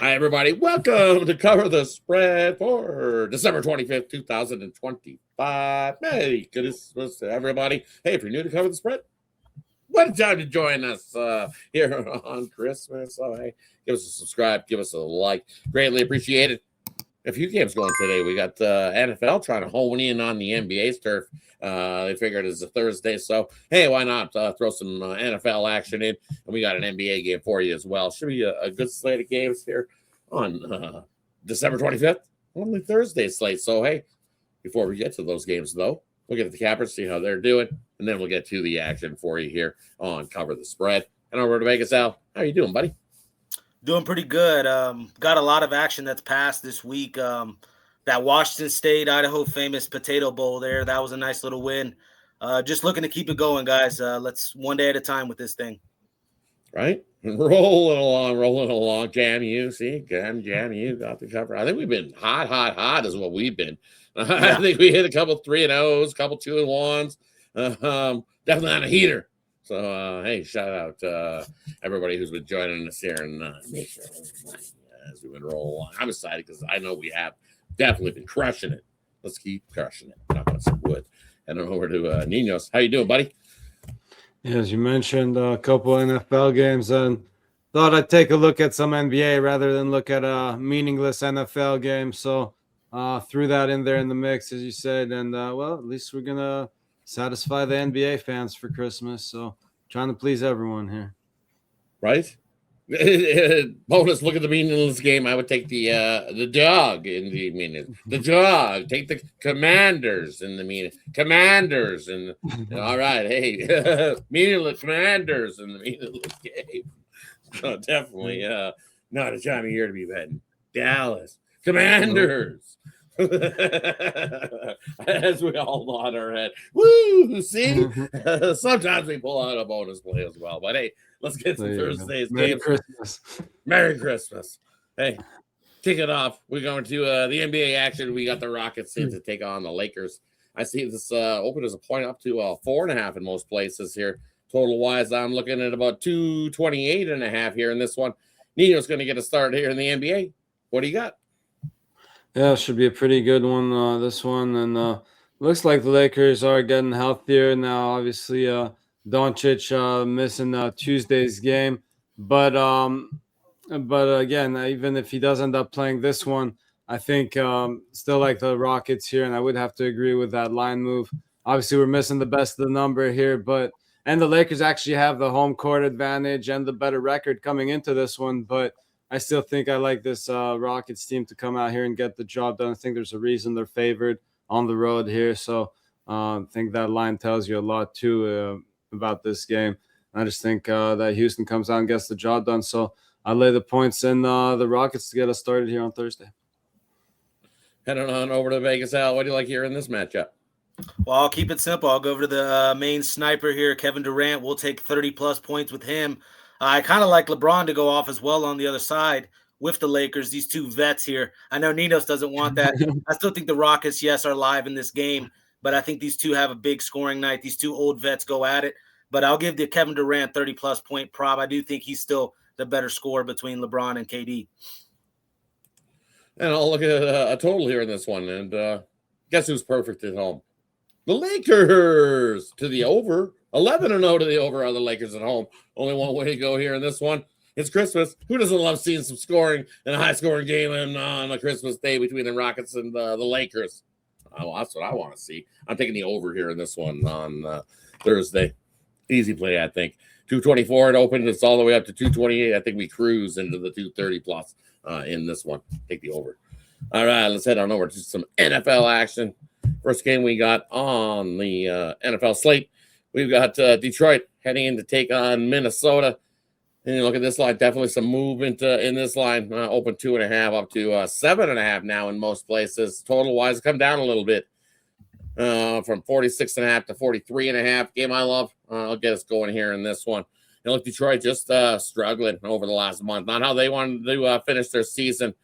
Hi, everybody. Welcome to Cover the Spread for December 25th, 2025. Hey, goodness to everybody. Hey, if you're new to Cover the Spread, what a time to join us here on Christmas. So, hey, give us a subscribe, give us a like. Greatly appreciated. A few games going today. We got NFL trying to hone in on the NBA's turf. They figured it's a Thursday, so hey, why not throw some NFL action in? And we got an NBA game for you as well. Should be a good slate of games here on December 25th. Only Thursday slate. So hey, before we get to those games, though, we'll get to the cappers, see how they're doing, and then we'll get to the action for you here on Cover the Spread. And over to Vegas, Al. How you doing, buddy? Doing pretty good. Got a lot of action that's passed this week. That Washington State, Idaho famous Potato Bowl there, that was a nice little win. Just looking to keep it going, guys. Let's one day at a time with this thing. Right? Rolling along. JMU got the cover. I think we've been hot is what we've been. I think we hit a couple 3-0s, couple 2-1s. Definitely on a heater. So, hey, shout out to everybody who's been joining us here and make sure as we've been rolling along. I'm excited because I know we have definitely been crushing it. Let's keep crushing it. Knock on some wood. Head on over to Ninos. How you doing, buddy? Yeah, as you mentioned, a couple NFL games, and thought I'd take a look at some NBA rather than look at a meaningless NFL game. So threw that in there in the mix, as you said, and well, at least we're gonna satisfy the NBA fans for Christmas. So trying to please everyone here. Right? Bonus, look at the meaningless game. I would take the dog in the meaning. The dog. Take the Commanders in the meaning. Commanders and all right. Hey, meaningless Commanders in the meaningless game. So definitely not a time of year to be betting. Dallas Commanders. As we all nod our head. Woo! See? Sometimes we pull out a bonus play as well. But hey, let's get to Thursday's Merry games. Christmas. Merry Christmas. Hey, kick it off. We're going to the NBA action. We got the Rockets in to take on the Lakers. I see this open as a point up to 4.5 in most places here. Total wise, I'm looking at about 228.5 here in this one. Ninos going to get a start here in the NBA. What do you got? Yeah, should be a pretty good one, this one. And looks like the Lakers are getting healthier now. Obviously, Doncic missing Tuesday's game. But again, even if he does end up playing this one, I think still like the Rockets here. And I would have to agree with that line move. Obviously, we're missing the best of the number here. And the Lakers actually have the home court advantage and the better record coming into this one. But I still think I like this Rockets team to come out here and get the job done. I think there's a reason they're favored on the road here. So I think that line tells you a lot, too, about this game. I just think that Houston comes out and gets the job done. So I lay the points in the Rockets to get us started here on Thursday. Heading on over to Vegas, Al. What do you like here in this matchup? Well, I'll keep it simple. I'll go over to the main sniper here, Kevin Durant. We'll take 30-plus points with him. I kind of like LeBron to go off as well on the other side with the Lakers, these two vets here. I know Ninos doesn't want that. I still think the Rockets, yes, are live in this game, but I think these two have a big scoring night. These two old vets go at it. But I'll give the Kevin Durant 30-plus point prop. I do think he's still the better scorer between LeBron and KD. And I'll look at a total here in this one. And guess who's perfect at home? The Lakers to the over. 11-0 to the over are the Lakers at home. Only one way to go here in this one. It's Christmas. Who doesn't love seeing some scoring and a high-scoring game on a Christmas day between the Rockets and the Lakers? Oh, that's what I want to see. I'm taking the over here in this one on Thursday. Easy play, I think. 224 it opened. It's all the way up to 228. I think we cruise into the 230-plus in this one. Take the over. All right, let's head on over to some NFL action. First game we got on the NFL slate. We've got Detroit heading in to take on Minnesota. And you look at this line, definitely some movement in this line. Open 2.5 up to 7.5 now in most places. Total-wise, come down a little bit from 46.5 to 43.5. Game I love. I'll get us going here in this one. And look, Detroit just struggling over the last month. Not how they wanted to finish their season.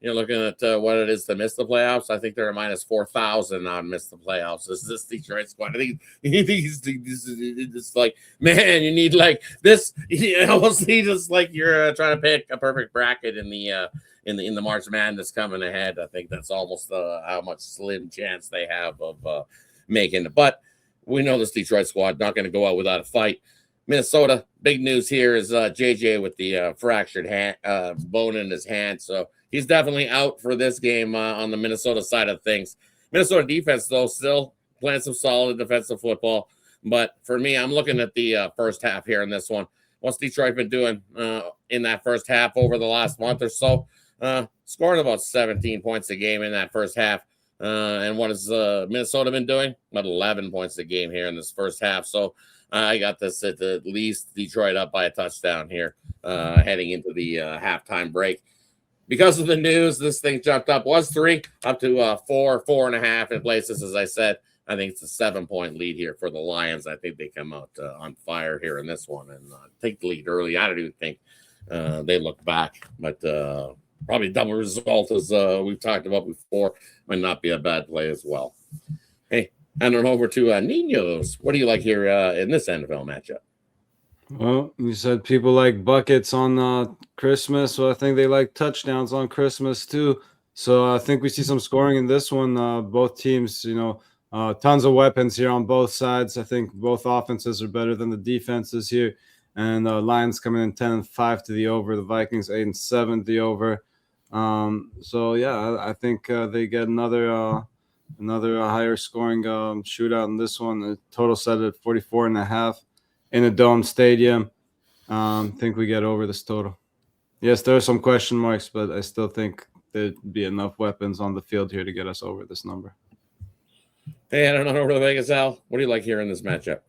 You're looking at what it is to miss the playoffs. I think they're a minus 4,000 on miss the playoffs. This Detroit squad. I think it's like, man, you need like this. You almost need just like you're trying to pick a perfect bracket in the March Madness coming ahead. I think that's almost how much slim chance they have of making it. But we know this Detroit squad not going to go out without a fight. Minnesota, big news here is JJ with the fractured hand, bone in his hand. So he's definitely out for this game on the Minnesota side of things. Minnesota defense, though, still playing some solid defensive football. But for me, I'm looking at the first half here in this one. What's Detroit been doing in that first half over the last month or so? Scoring about 17 points a game in that first half. And what has Minnesota been doing? About 11 points a game here in this first half. So I got this at least Detroit up by a touchdown here heading into the halftime break. Because of the news, this thing jumped up. Was 3 up to 4.5 in places, as I said. I think it's a 7-point lead here for the Lions. I think they come out on fire here in this one and take the lead early. I don't even think they look back, but probably double result as we've talked about before. Might not be a bad play as well. Hey, and on over to Ninos. What do you like here in this NFL matchup? Well, you said people like buckets on Christmas, so I think they like touchdowns on Christmas too. So I think we see some scoring in this one. Both teams, tons of weapons here on both sides. I think both offenses are better than the defenses here. And Lions coming in 10-5 to the over. The Vikings 8-7 to the over. I think they get another higher scoring shootout in this one. The total set at 44.5 in a dome stadium. I think we get over this total. Yes, there are some question marks, but I still think there'd be enough weapons on the field here to get us over this number. Hey, I don't know over to Vegas, Al. What do you like here in this matchup?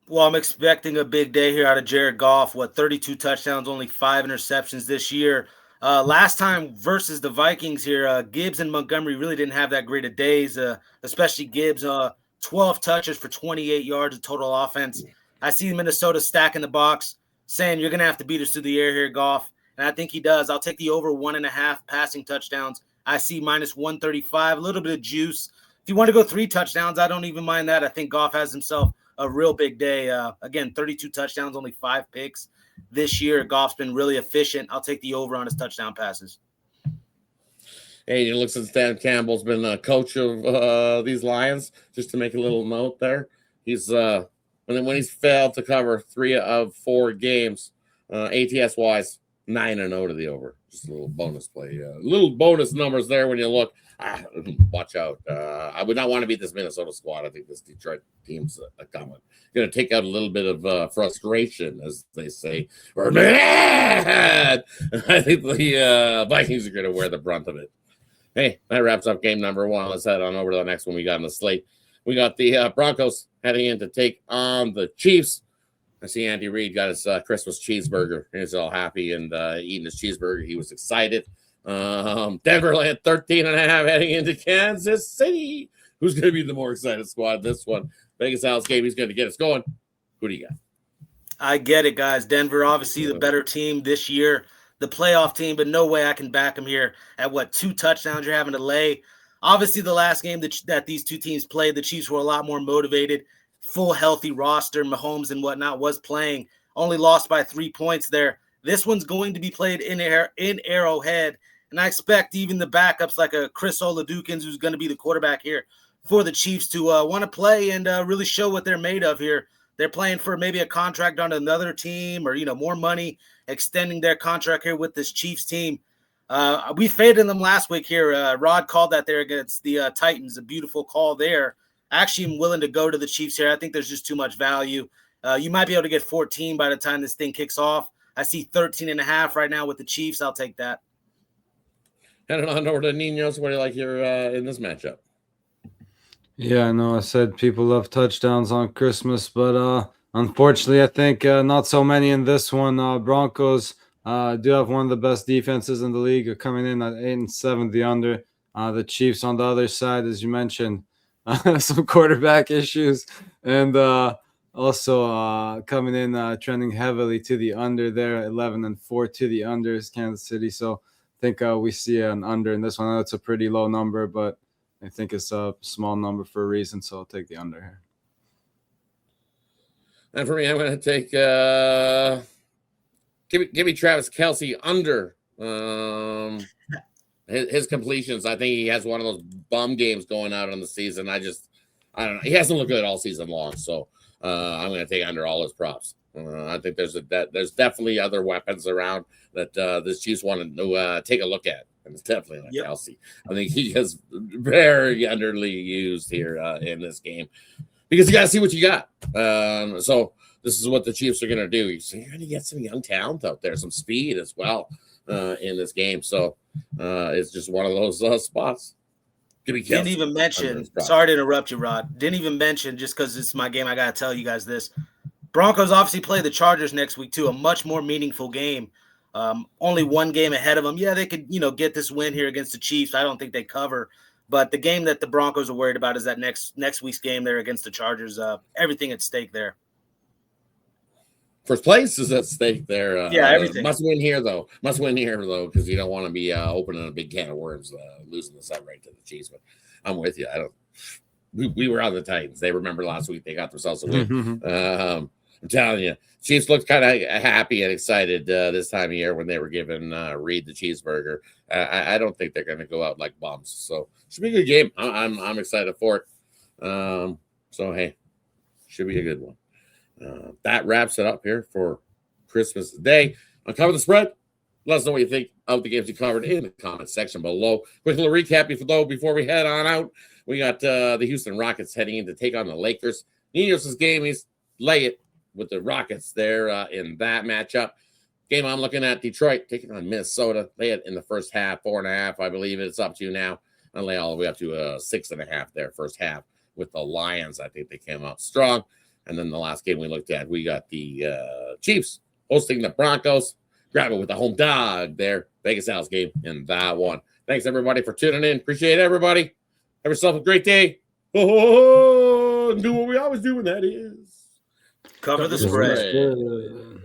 Well, I'm expecting a big day here out of Jared Goff. 32 touchdowns, only 5 interceptions this year. Last time versus the Vikings here, Gibbs and Montgomery really didn't have that great of days, especially Gibbs. 12 touches for 28 yards of total offense. I see Minnesota stacking the box, saying you're going to have to beat us through the air here, Goff. And I think he does. I'll take the over 1.5 passing touchdowns. I see minus 135, a little bit of juice. If you want to go 3 touchdowns, I don't even mind that. I think Goff has himself a real big day. Again, 32 touchdowns, only 5 picks this year. Goff's been really efficient. I'll take the over on his touchdown passes. Hey, it looks like Stan Campbell's been a coach of these Lions. Just to make a little note there, he's when he's failed to cover 3 of 4 games, ATS wise, 9-0 to the over. Just a little bonus play, little bonus numbers there when you look. Watch out. I would not want to beat this Minnesota squad. I think this Detroit team's going to take out a little bit of frustration, as they say. Or mad. I think the Vikings are going to wear the brunt of it. Hey, that wraps up game number 1. Let's head on over to the next one we got on the slate. We got the Broncos heading in to take on the Chiefs. I see Andy Reid got his Christmas cheeseburger. He's all happy and eating his cheeseburger. He was excited. Denver laying 13.5 heading into Kansas City. Who's going to be the more excited squad this one? Vegas Al's game. He's going to get us going. Who do you got? I get it, guys. Denver, obviously the better team this year, the playoff team, but no way I can back them here at 2 touchdowns you're having to lay. Obviously, the last game that these two teams played, the Chiefs were a lot more motivated, full healthy roster. Mahomes and whatnot was playing, only lost by 3 points there. This one's going to be played in Arrowhead. And I expect even the backups like a Chris Oladukins, who's going to be the quarterback here for the Chiefs, to want to play and really show what they're made of here. They're playing for maybe a contract on another team or, more money, extending their contract here with this Chiefs team. We faded them last week here. Rodd called that there against the Titans, a beautiful call there. Actually, I'm willing to go to the Chiefs here. I think there's just too much value. You might be able to get 14 by the time this thing kicks off. I see 13.5 right now with the Chiefs. I'll take that. Heading on over to Ninos. What do you like here in this matchup? Yeah, I know I said people love touchdowns on Christmas, but unfortunately, I think not so many in this one. Broncos do have one of the best defenses in the league. Are coming in at 8-7 the under. The Chiefs on the other side, as you mentioned, some quarterback issues, and also coming in trending heavily to the under there, 11-4 to the under is Kansas City. So think we see an under in this one. I know it's a pretty low number, but I think it's a small number for a reason, so I'll take the under here. And for me, I'm going to take give me Travis Kelce under his completions. I think he has one of those bum games going out on the season. I don't know. He hasn't looked good all season long, so I'm going to take under all his props. I think there's definitely other weapons around that this Chiefs want to take a look at, and it's definitely not Kelce. I think he is very underused here in this game because you got to see what you got. So this is what the Chiefs are going to do. So you're going to get some young talent out there, some speed as well in this game. So it's just one of those spots. Didn't even mention, sorry to interrupt you, Rod. Didn't even mention, just because it's my game, I got to tell you guys this. Broncos obviously play the Chargers next week, too, a much more meaningful game. Only one game ahead of them. Yeah, they could, get this win here against the Chiefs. I don't think they cover. But the game that the Broncos are worried about is that next week's game there against the Chargers. Everything at stake there. First place is at stake there. Everything. Must win here, though, because you don't want to be opening a big can of worms, losing this outright to the Chiefs. But I'm with you. We were on the Titans. They remember last week they got themselves a win. I'm telling you, Chiefs looked kind of happy and excited this time of year when they were giving Reed the cheeseburger. I don't think they're going to go out like bums. So should be a good game. I'm excited for it. So hey, should be a good one. That wraps it up here for Christmas Day. Uncover the spread. Let us know what you think of the games you covered in the comment section below. Quick little recap before we head on out. We got the Houston Rockets heading in to take on the Lakers. Ninos' game is lay it with the Rockets there in that matchup. Game I'm looking at, Detroit taking on Minnesota. Lay it in the first half, 4.5, I believe it's up to now. I'll lay all the way up to 6.5 there, first half with the Lions. I think they came out strong. And then the last game we looked at, we got the Chiefs hosting the Broncos. Grab it with the home dog there. Vegas Al's game in that one. Thanks, everybody, for tuning in. Appreciate everybody. Have yourself a great day. Oh, do what we always do, and that is cover the spread.